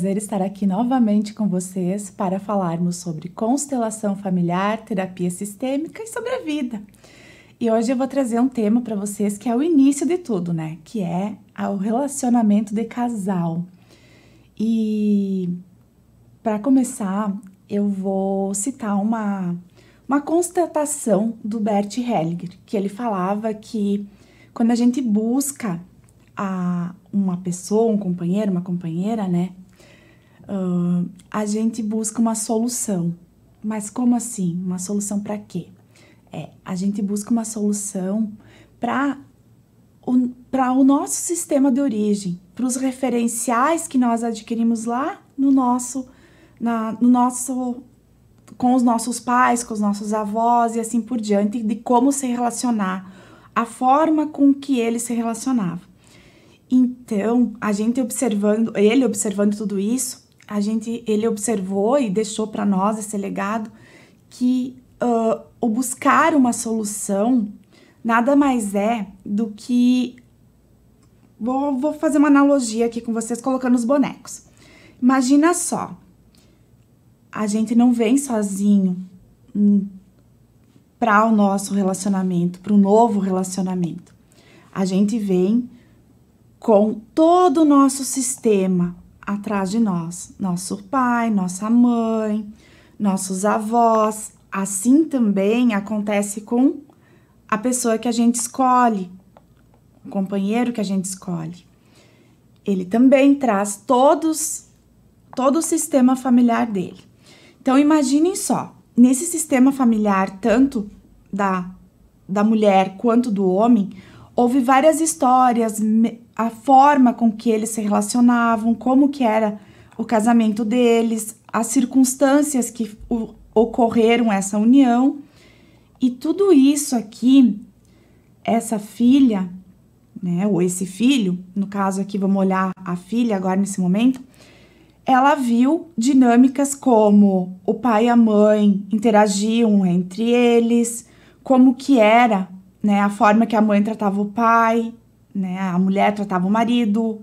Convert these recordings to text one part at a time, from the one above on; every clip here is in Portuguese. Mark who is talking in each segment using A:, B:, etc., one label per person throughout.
A: prazer estar aqui novamente com vocês para falarmos sobre constelação familiar, terapia sistêmica e sobre a vida. E hoje eu vou trazer um tema para vocês que é o início de tudo, né? Que é o relacionamento de casal. E para começar, eu vou citar uma constatação do Bert Hellinger, que ele falava que quando a gente busca uma pessoa, um companheiro, uma companheira, né? A gente busca uma solução. Mas como assim? Uma solução para quê? A gente busca uma solução para o nosso sistema de origem, para os referenciais que nós adquirimos lá com os nossos pais, com os nossos avós e assim por diante, de como se relacionar, a forma com que eles se relacionavam. Então, ele observando tudo isso, ele observou e deixou para nós esse legado que o buscar uma solução nada mais é do que... Vou fazer uma analogia aqui com vocês, colocando os bonecos. Imagina só, a gente não vem sozinho para o nosso relacionamento, para o novo relacionamento. A gente vem com todo o nosso sistema atrás de nós. Nosso pai, nossa mãe, nossos avós. Assim também acontece com a pessoa que a gente escolhe, o companheiro que a gente escolhe. Ele também traz todo o sistema familiar dele. Então, imaginem só, nesse sistema familiar, tanto da mulher quanto do homem, houve várias histórias, a forma com que eles se relacionavam, como que era o casamento deles, as circunstâncias que ocorreram essa união. E tudo isso aqui, essa filha, né, ou esse filho, no caso aqui vamos olhar a filha agora nesse momento, ela viu dinâmicas como o pai e a mãe interagiam entre eles, como que era, né, a forma que a mãe tratava o pai, né, a mulher tratava o marido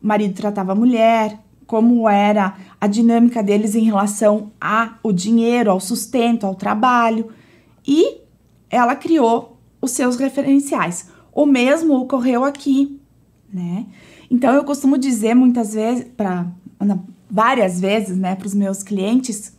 A: marido tratava a mulher, como era a dinâmica deles em relação ao dinheiro, ao sustento, ao trabalho. E ela criou os seus referenciais. O mesmo ocorreu aqui, né? Então, eu costumo dizer várias vezes, né, para os meus clientes,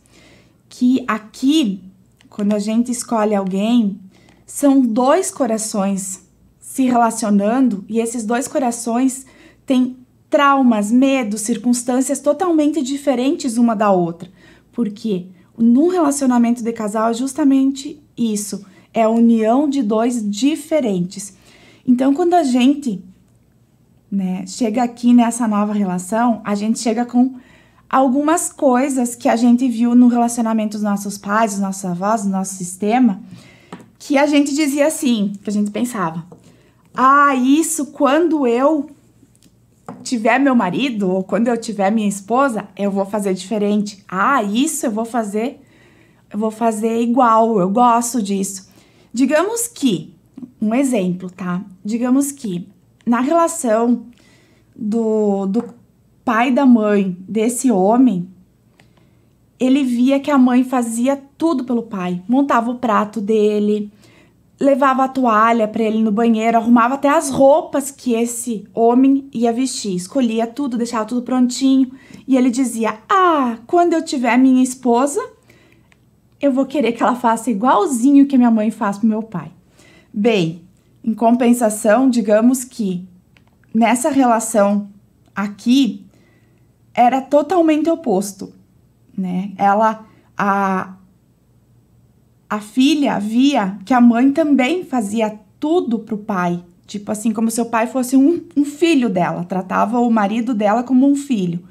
A: que aqui, quando a gente escolhe alguém, são dois corações se relacionando e esses dois corações têm traumas, medos, circunstâncias totalmente diferentes uma da outra. Porque num relacionamento de casal é justamente isso, é a união de dois diferentes. Então, quando a gente, né, chega aqui nessa nova relação, a gente chega com algumas coisas que a gente viu no relacionamento dos nossos pais, dos nossos avós, do nosso sistema, que a gente dizia assim, que a gente pensava, isso quando eu tiver meu marido, ou quando eu tiver minha esposa, eu vou fazer diferente. Isso eu vou fazer igual, eu gosto disso. Digamos que, um exemplo, tá? Digamos que na relação do pai e da mãe desse homem, ele via que a mãe fazia tudo pelo pai, montava o prato dele, levava a toalha para ele no banheiro, arrumava até as roupas que esse homem ia vestir, escolhia tudo, deixava tudo prontinho, e ele dizia, quando eu tiver minha esposa, eu vou querer que ela faça igualzinho que a minha mãe faz pro meu pai. Bem, em compensação, digamos que nessa relação aqui, era totalmente oposto, né? A filha via que a mãe também fazia tudo pro pai, tipo assim, como se o pai fosse um filho dela, tratava o marido dela como um filho.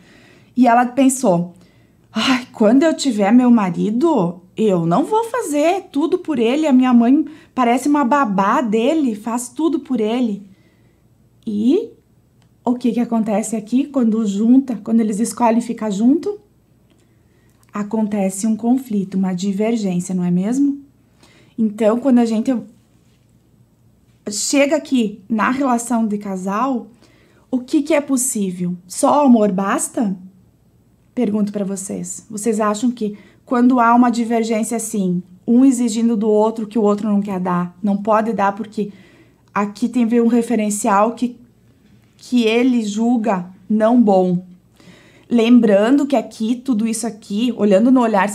A: E ela pensou, quando eu tiver meu marido, eu não vou fazer tudo por ele, a minha mãe parece uma babá dele, faz tudo por ele. E o que acontece aqui quando eles escolhem ficar junto? Acontece um conflito, uma divergência, não é mesmo? Então, quando a gente chega aqui na relação de casal, o que é possível? Só amor basta? Pergunto para vocês. Vocês acham que quando há uma divergência assim, um exigindo do outro que o outro não quer dar, não pode dar porque aqui tem um referencial que ele julga não bom. Lembrando que aqui, tudo isso aqui, olhando no olhar,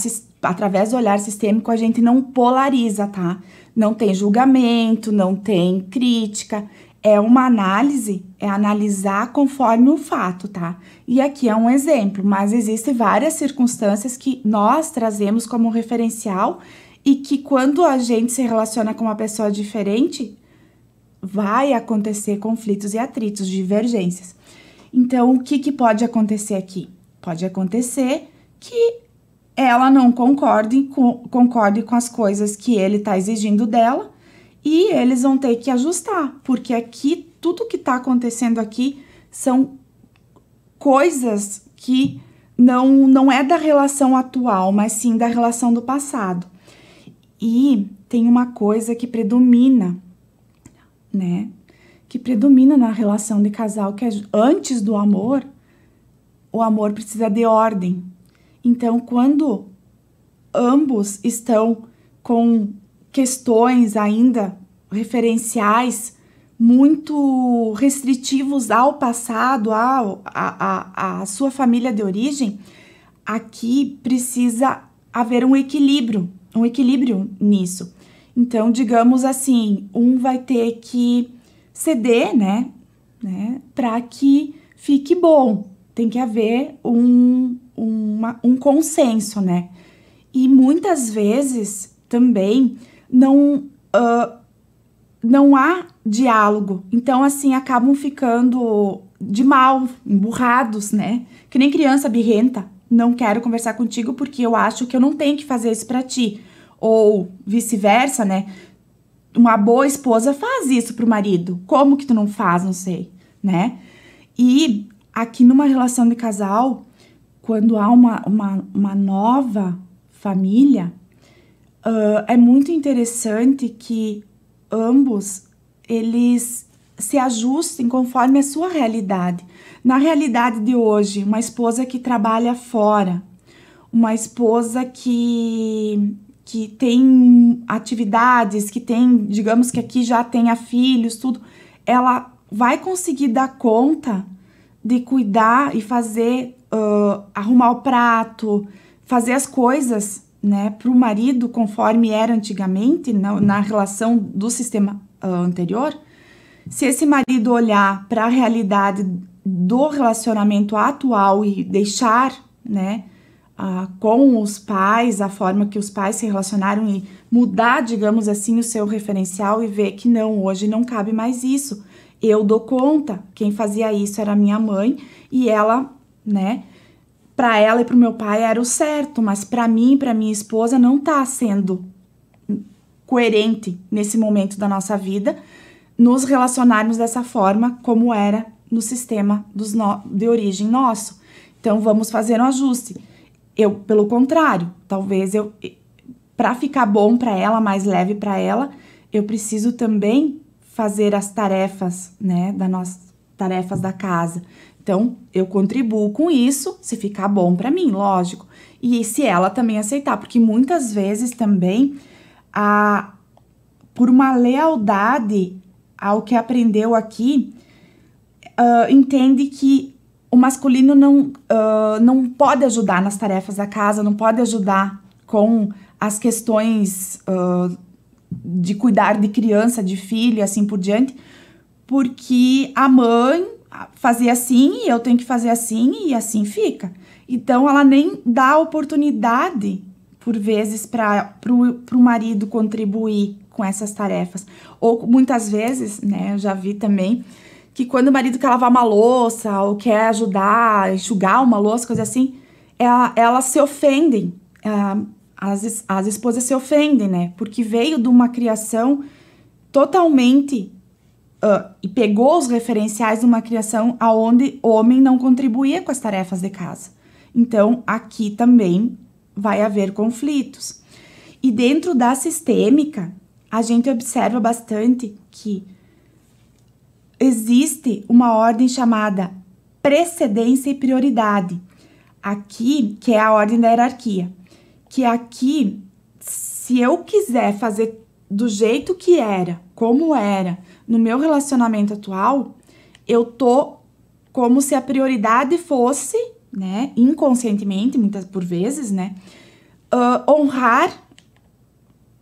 A: através do olhar sistêmico, a gente não polariza, tá? Não tem julgamento, não tem crítica. É uma análise, é analisar conforme o fato, tá? E aqui é um exemplo, mas existem várias circunstâncias que nós trazemos como referencial e que quando a gente se relaciona com uma pessoa diferente, vai acontecer conflitos e atritos, divergências. Então, o que pode acontecer aqui? Pode acontecer que ela não concorde com as coisas que ele está exigindo dela e eles vão ter que ajustar, porque aqui, tudo que está acontecendo aqui são coisas que não é da relação atual, mas sim da relação do passado. E tem uma coisa que predomina, né? Que predomina na relação de casal, que é antes do amor, o amor precisa de ordem. Então, quando ambos estão com questões ainda referenciais muito restritivos ao passado, à sua família de origem, aqui precisa haver um equilíbrio nisso. Então, digamos assim, um vai ter que ceder, né, para que fique bom. Tem que haver um consenso, né? E muitas vezes também não há diálogo. Então, assim, acabam ficando de mal, emburrados, né? Que nem criança birrenta. Não quero conversar contigo porque eu acho que eu não tenho que fazer isso pra ti. Ou vice-versa, né? Uma boa esposa faz isso pro marido. Como que tu não faz? Não sei, né? E aqui numa relação de casal, quando há uma nova família, é muito interessante que ambos, eles se ajustem conforme a sua realidade. Na realidade de hoje, uma esposa que trabalha fora, uma esposa que tem atividades, que tem, digamos que aqui já tenha filhos, tudo, ela vai conseguir dar conta de cuidar e fazer, arrumar o prato, fazer as coisas, né, para o marido conforme era antigamente, na relação do sistema anterior. Se esse marido olhar para a realidade do relacionamento atual e deixar, né, com os pais, a forma que os pais se relacionaram e mudar, digamos assim, o seu referencial e ver que não, hoje não cabe mais isso. Eu dou conta, quem fazia isso era minha mãe e ela, né, para ela e para o meu pai era o certo, mas para mim e para minha esposa não tá sendo coerente nesse momento da nossa vida nos relacionarmos dessa forma como era no sistema de origem nosso. Então, vamos fazer um ajuste. Eu, pelo contrário, talvez para ficar bom para ela, mais leve para ela, eu preciso também fazer as tarefas, né, tarefas da casa. Então, eu contribuo com isso, se ficar bom para mim, lógico. E se ela também aceitar, porque muitas vezes também, por uma lealdade ao que aprendeu aqui, entende que o masculino não pode ajudar nas tarefas da casa, não pode ajudar com as questões de cuidar de criança, de filho e assim por diante, porque a mãe fazia assim e eu tenho que fazer assim e assim fica. Então, ela nem dá oportunidade, por vezes, para o marido contribuir com essas tarefas. Ou muitas vezes, né, eu já vi também, que quando o marido quer lavar uma louça ou quer ajudar a enxugar uma louça, coisa assim, elas se ofendem. As esposas se ofendem, né? Porque veio de uma criação totalmente... e pegou os referenciais de uma criação onde o homem não contribuía com as tarefas de casa. Então, aqui também vai haver conflitos. E dentro da sistêmica, a gente observa bastante que existe uma ordem chamada precedência e prioridade. aqui, que é a ordem da hierarquia, que aqui, se eu quiser fazer do jeito que era, como era, no meu relacionamento atual, eu tô como se a prioridade fosse, né, inconscientemente, muitas por vezes, né, honrar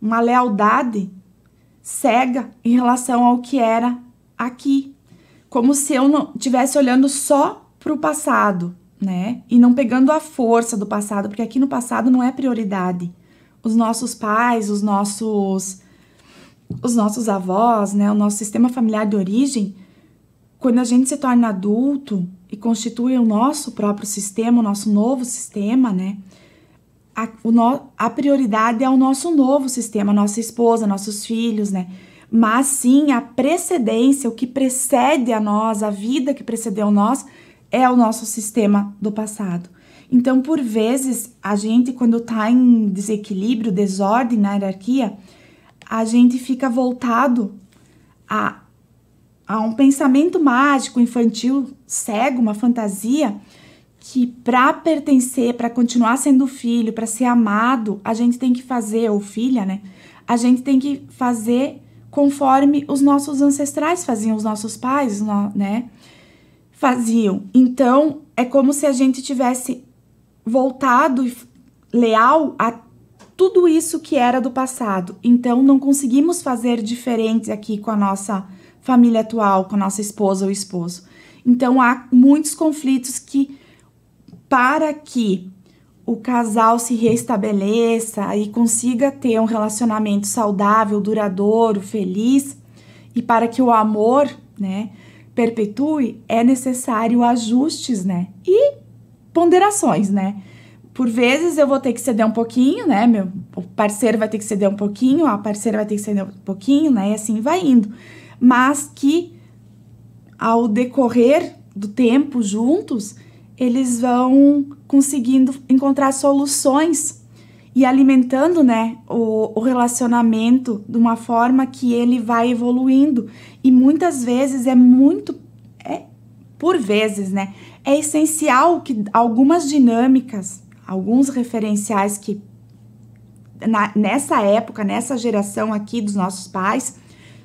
A: uma lealdade cega em relação ao que era aqui. Como se eu não estivesse olhando só para o passado, né? E não pegando a força do passado, porque aqui no passado não é prioridade. Os nossos pais, os nossos avós, né? O nosso sistema familiar de origem, quando a gente se torna adulto e constitui o nosso próprio sistema, o nosso novo sistema, né? A prioridade é o nosso novo sistema, nossa esposa, nossos filhos, né? Mas sim, a precedência, o que precede a nós, a vida que precedeu nós, é o nosso sistema do passado. Então, por vezes, a gente, quando tá em desequilíbrio, desordem na hierarquia, a gente fica voltado a um pensamento mágico, infantil, cego, uma fantasia, que para pertencer, para continuar sendo filho, para ser amado, a gente tem que fazer, ou filha, né? A gente tem que fazer conforme os nossos ancestrais faziam, os nossos pais, né? Faziam. Então, é como se a gente tivesse voltado leal a tudo isso que era do passado. Então, não conseguimos fazer diferente aqui com a nossa família atual, com a nossa esposa ou esposo. Então, há muitos conflitos que, para que o casal se restabeleça e consiga ter um relacionamento saudável, duradouro, feliz, e para que o amor, né, perpetue, é necessário ajustes, né, e ponderações, né. Por vezes eu vou ter que ceder um pouquinho, né, o parceiro vai ter que ceder um pouquinho, a parceira vai ter que ceder um pouquinho, né, e assim vai indo. Mas que, ao decorrer do tempo juntos, eles vão conseguindo encontrar soluções e alimentando, né, o relacionamento de uma forma que ele vai evoluindo. E muitas vezes por vezes, né, é essencial que algumas dinâmicas, alguns referenciais que nessa época, nessa geração aqui dos nossos pais,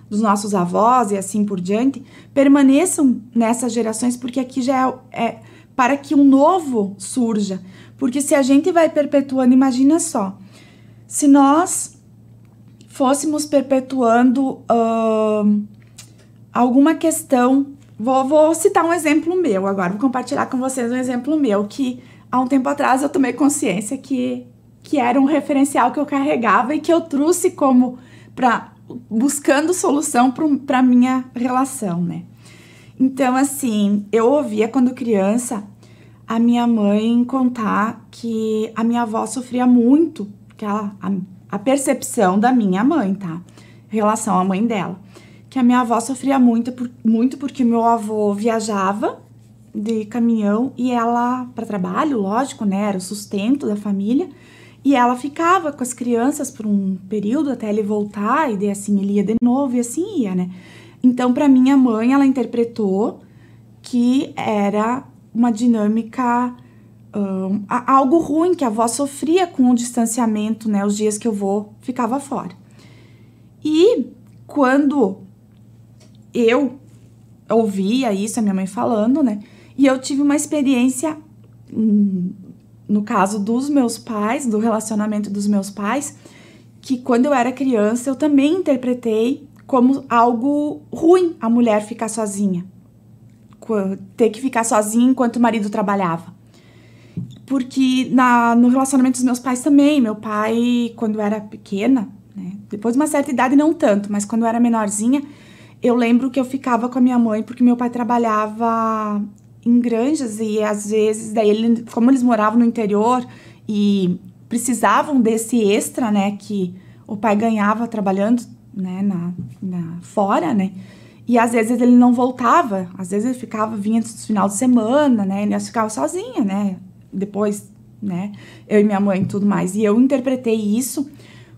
A: dos nossos avós e assim por diante, permaneçam nessas gerações, porque aqui já é para que um novo surja. Porque se a gente vai perpetuando, imagina só, se nós fôssemos perpetuando alguma questão, vou citar um exemplo meu agora, vou compartilhar com vocês um exemplo meu, que há um tempo atrás eu tomei consciência que era um referencial que eu carregava e que eu trouxe como buscando solução para minha relação, né? Então, assim, eu ouvia quando criança a minha mãe contar que a minha avó sofria muito, que a percepção da minha mãe, tá? Em relação à mãe dela. Que a minha avó sofria muito porque meu avô viajava de caminhão e ela, para trabalho, lógico, né? Era o sustento da família. E ela ficava com as crianças por um período até ele voltar, e daí assim ele ia de novo e assim ia, né? Então, para minha mãe, ela interpretou que era uma dinâmica, algo ruim, que a avó sofria com o distanciamento, né? Os dias que o vô ficava fora. E quando eu ouvia isso, a minha mãe falando, né? E eu tive uma experiência, no caso dos meus pais, do relacionamento dos meus pais, que quando eu era criança, eu também interpretei como algo ruim a mulher ficar sozinha. Ter que ficar sozinha enquanto o marido trabalhava. Porque no relacionamento dos meus pais também, meu pai, quando eu era pequena, né, depois de uma certa idade não tanto, mas quando eu era menorzinha, eu lembro que eu ficava com a minha mãe porque meu pai trabalhava em granjas e às vezes, daí como eles moravam no interior e precisavam desse extra, né, que o pai ganhava trabalhando, né, fora, né, e às vezes ele não voltava, às vezes ele vinha no final de semana, né, e nós ficava sozinha, né, depois, né, eu e minha mãe e tudo mais, e eu interpretei isso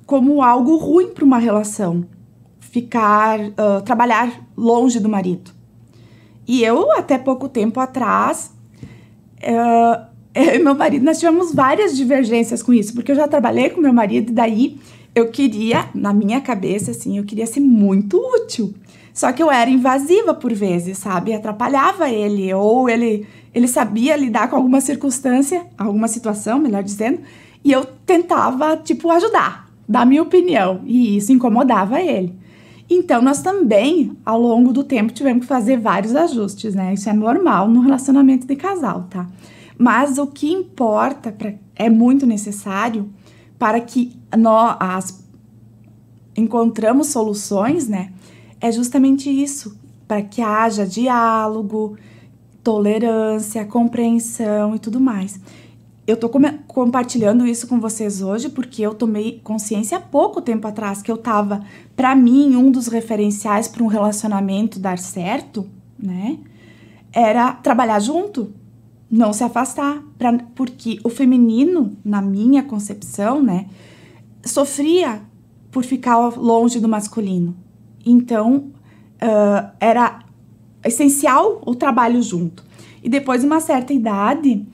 A: como algo ruim para uma relação, trabalhar longe do marido. E eu, até pouco tempo atrás, eu e meu marido, nós tivemos várias divergências com isso, porque eu já trabalhei com meu marido e daí eu queria, na minha cabeça, assim, eu queria ser muito útil. Só que eu era invasiva por vezes, sabe? Atrapalhava ele, ou ele sabia lidar com alguma circunstância, alguma situação, melhor dizendo, e eu tentava, tipo, ajudar, dar minha opinião, e isso incomodava ele. Então, nós também, ao longo do tempo, tivemos que fazer vários ajustes, né? Isso é normal no relacionamento de casal, tá? Mas o que importa, é muito necessário para que nós encontramos soluções, né? É justamente isso, para que haja diálogo, tolerância, compreensão e tudo mais. Eu tô compartilhando isso com vocês hoje porque eu tomei consciência há pouco tempo atrás que eu tava, para mim, um dos referenciais para um relacionamento dar certo, né? Era trabalhar junto, não se afastar, porque o feminino, na minha concepção, né, sofria por ficar longe do masculino. Então, era essencial o trabalho junto. E depois de uma certa idade,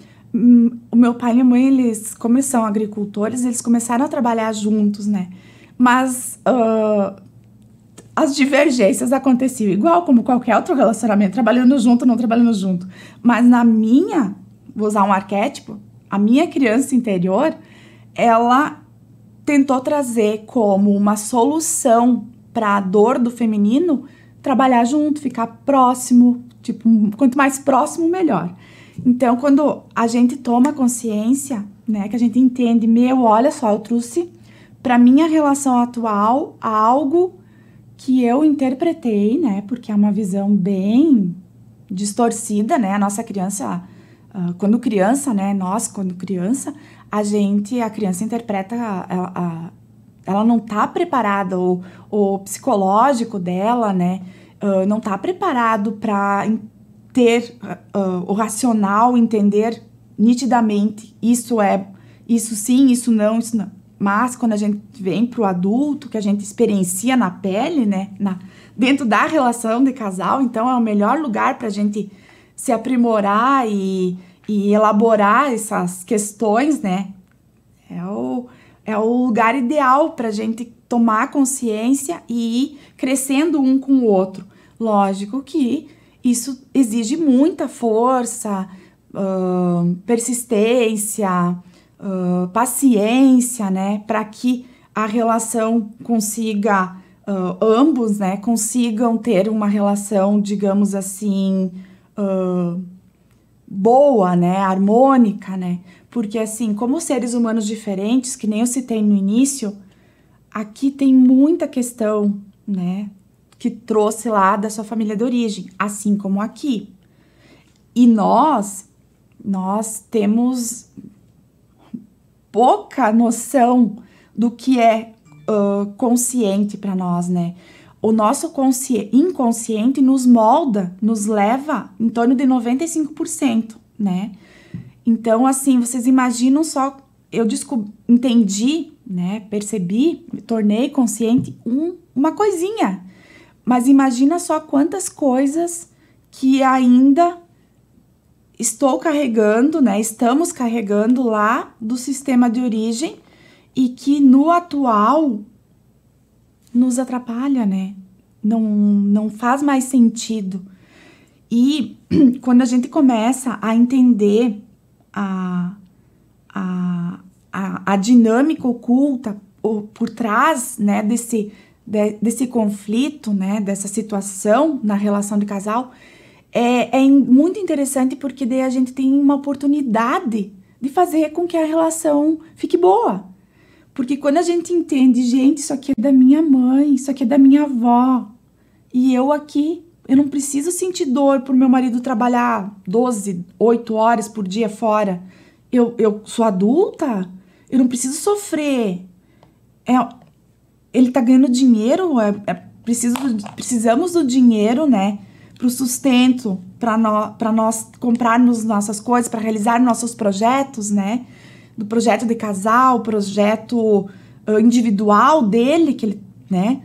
A: o meu pai e minha mãe, eles, como eles são agricultores, eles começaram a trabalhar juntos, né? Mas as divergências aconteciam igual como qualquer outro relacionamento, trabalhando junto, não trabalhando junto. Mas vou usar um arquétipo, a minha criança interior, ela tentou trazer como uma solução para a dor do feminino, trabalhar junto, ficar próximo, tipo, quanto mais próximo, melhor. Então, quando a gente toma consciência, né, que a gente entende, olha só, eu trouxe para minha relação atual algo que eu interpretei, né, porque é uma visão bem distorcida, né, a nossa criança, quando criança, né, quando criança, a criança interpreta, ela não tá preparada, o psicológico dela, né, não tá preparado para ter o racional, entender nitidamente isso sim, isso não. Mas quando a gente vem pro adulto, que a gente experiencia na pele, né, dentro da relação de casal, então é o melhor lugar pra gente se aprimorar e elaborar essas questões, né? É o lugar ideal pra gente tomar consciência e ir crescendo um com o outro. Lógico que isso exige muita força, persistência, paciência, né? Para que a relação consiga, ambos, né? Consigam ter uma relação, digamos assim, boa, né? Harmônica, né? Porque, assim, como seres humanos diferentes, que nem eu citei no início, aqui tem muita questão, né? Que trouxe lá da sua família de origem, assim como aqui. E nós temos pouca noção do que é consciente para nós, né? O nosso inconsciente nos molda, nos leva em torno de 95%, né? Então, assim, vocês imaginam só, eu entendi, né? Percebi, me tornei consciente uma coisinha. Mas imagina só quantas coisas que ainda estou carregando, né? Estamos carregando lá do sistema de origem e que no atual nos atrapalha, né? Não faz mais sentido. E quando a gente começa a entender a dinâmica oculta por trás, né, desse conflito, né, dessa situação na relação de casal, é muito interessante porque daí a gente tem uma oportunidade de fazer com que a relação fique boa. Porque quando a gente entende, gente, isso aqui é da minha mãe, isso aqui é da minha avó, e eu aqui, eu não preciso sentir dor por meu marido trabalhar 8 horas por dia fora. Eu sou adulta, eu não preciso sofrer. Ele tá ganhando dinheiro, precisamos do dinheiro, né, pro sustento, para nós comprarmos nossas coisas, para realizar nossos projetos, né, do projeto de casal, projeto individual dele, que ele, né,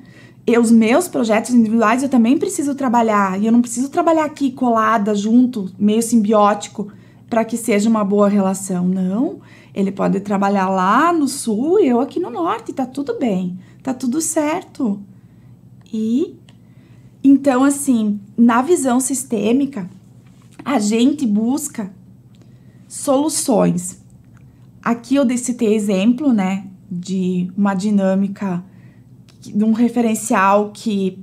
A: os meus projetos individuais eu também preciso trabalhar, e eu não preciso trabalhar aqui colada, junto, meio simbiótico. para que seja uma boa relação. Não, ele pode trabalhar lá no sul e eu aqui no norte, tá tudo bem, tá tudo certo. E então, assim, na visão sistêmica, a gente busca soluções. Aqui eu citei exemplo, né, de uma dinâmica, de um referencial que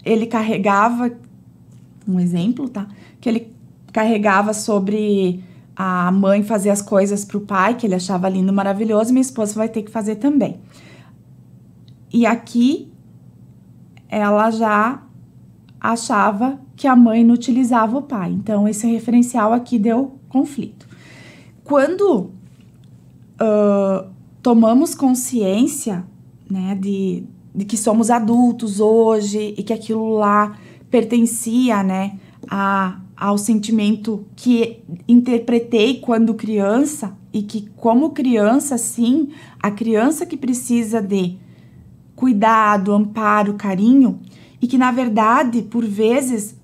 A: ele carregava, um exemplo, tá? Que ele carregava sobre a mãe fazer as coisas pro pai, que ele achava lindo, maravilhoso, e minha esposa vai ter que fazer também. E aqui, ela já achava que a mãe não utilizava o pai. Então, esse referencial aqui deu conflito. Quando tomamos consciência, né, de que somos adultos hoje e que aquilo lá pertencia, né, ao sentimento que interpretei quando criança e que, como criança, sim, a criança que precisa de cuidado, amparo, carinho, e que, na verdade, por vezes,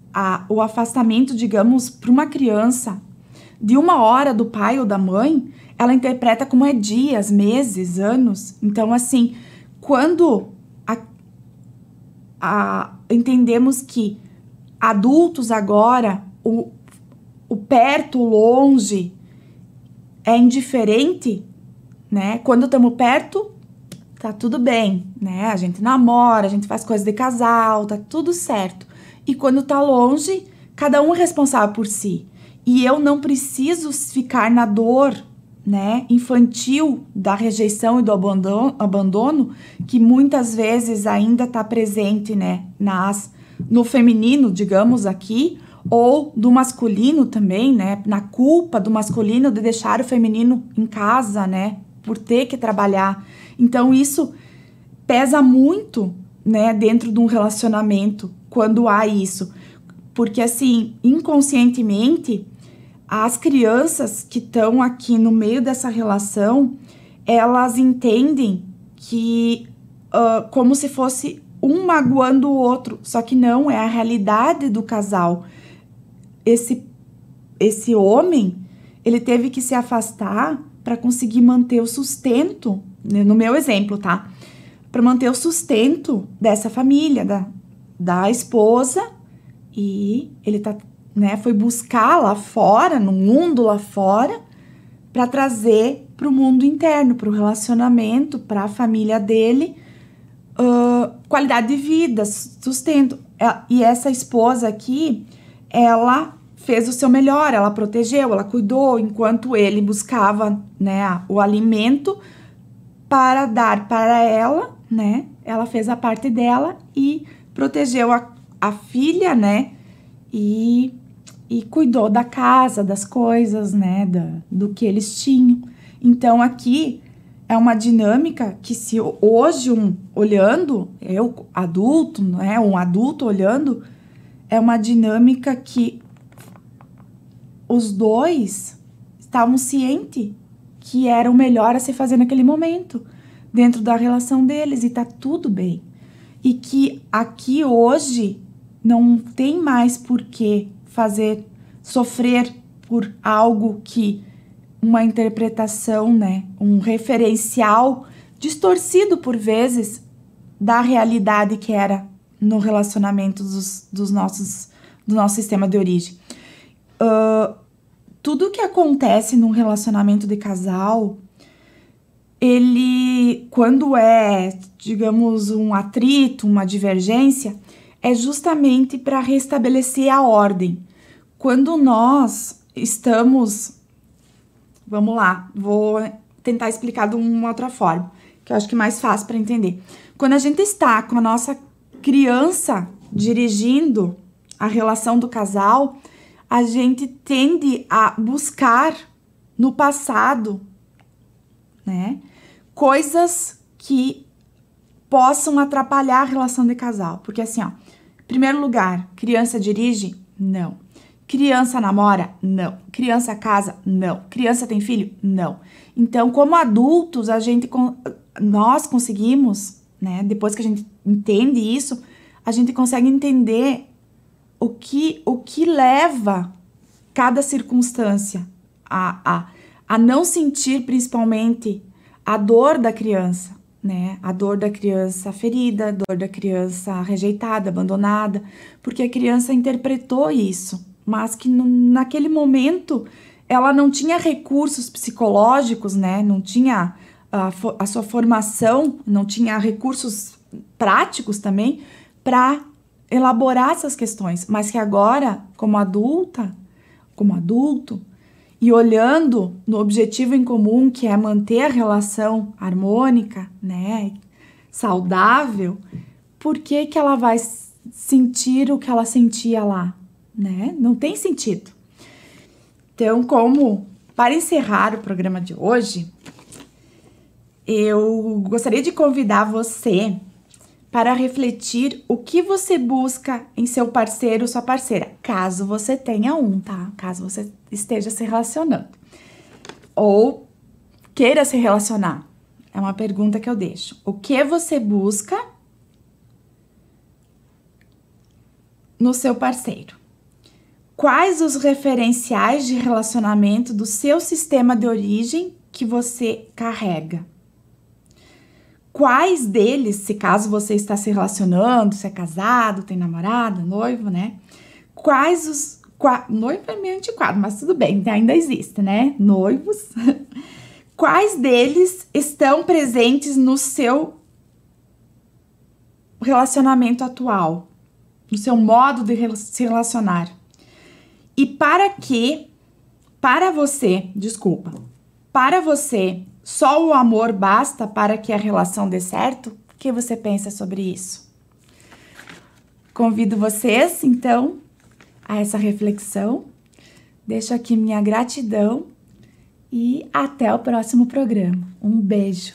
A: o afastamento, digamos, para uma criança de 1 hora do pai ou da mãe, ela interpreta como dias, meses, anos. Então, assim, quando entendemos que adultos agora, o perto, o longe, é indiferente, né? Quando estamos perto, tá tudo bem, né? A gente namora, a gente faz coisas de casal, tá tudo certo. E quando tá longe, cada um é responsável por si. E eu não preciso ficar na dor, né, infantil da rejeição e do abandono que muitas vezes ainda tá presente, né, no feminino, digamos aqui, ou do masculino também, né, na culpa do masculino de deixar o feminino em casa, né, por ter que trabalhar. Então, isso pesa muito, né, dentro de um relacionamento, quando há isso. Porque, assim, inconscientemente, as crianças que estão aqui no meio dessa relação, elas entendem que como se fosse um magoando o outro. Só que não, é a realidade do casal. Esse homem, ele teve que se afastar para conseguir manter o sustento, no meu exemplo, tá? Para manter o sustento dessa família, da esposa, e ele foi buscar lá fora, no mundo lá fora, para trazer para o mundo interno, para o relacionamento, para a família dele, qualidade de vida, sustento. E essa esposa aqui, ela fez o seu melhor, ela protegeu, ela cuidou, enquanto ele buscava, né, o alimento para dar para ela, né? Ela fez a parte dela e protegeu a filha, né? E cuidou da casa, das coisas, né? Do que eles tinham. Então, aqui é uma dinâmica que, se hoje olhando, eu adulto, né? Um adulto olhando, é uma dinâmica que os dois estavam cientes que era o melhor a se fazer naquele momento, dentro da relação deles, e tá tudo bem. E que aqui hoje não tem mais por que sofrer por algo que uma interpretação, né, um referencial distorcido por vezes da realidade que era no relacionamento do nosso sistema de origem. Tudo que acontece num relacionamento de casal, quando é, digamos, um atrito, uma divergência, é justamente para restabelecer a ordem. Quando nós estamos... Vamos lá, vou tentar explicar de uma outra forma, que eu acho que é mais fácil para entender. Quando a gente está com a nossa criança dirigindo a relação do casal, a gente tende a buscar no passado, né, coisas que possam atrapalhar a relação de casal. Porque assim, ó, em primeiro lugar, criança dirige? Não. Criança namora? Não. Criança casa? Não. Criança tem filho? Não. Então, como adultos, nós conseguimos, né, depois que a gente entende isso, a gente consegue entender o que leva cada circunstância a não sentir principalmente a dor da criança, né? A dor da criança ferida, a dor da criança rejeitada, abandonada, porque a criança interpretou isso, mas que naquele momento ela não tinha recursos psicológicos, né? Não tinha a sua formação, não tinha recursos práticos também para elaborar essas questões, mas que agora, como adulto, e olhando no objetivo em comum, que é manter a relação harmônica, né, saudável, por que que ela vai sentir o que ela sentia lá, né? Não tem sentido. Então, para encerrar o programa de hoje, eu gostaria de convidar você para refletir o que você busca em seu parceiro ou sua parceira, caso você tenha um, tá? Caso você esteja se relacionando ou queira se relacionar. É uma pergunta que eu deixo. O que você busca no seu parceiro? Quais os referenciais de relacionamento do seu sistema de origem que você carrega? Quais deles, se caso você está se relacionando, se é casado, tem namorado, noivo, né? Noivo é meio antiquado, mas tudo bem, ainda existe, né? Noivos. Quais deles estão presentes no seu relacionamento atual? No seu modo de se relacionar? E para você, só o amor basta para que a relação dê certo? O que você pensa sobre isso? Convido vocês, então, a essa reflexão. Deixo aqui minha gratidão e até o próximo programa. Um beijo!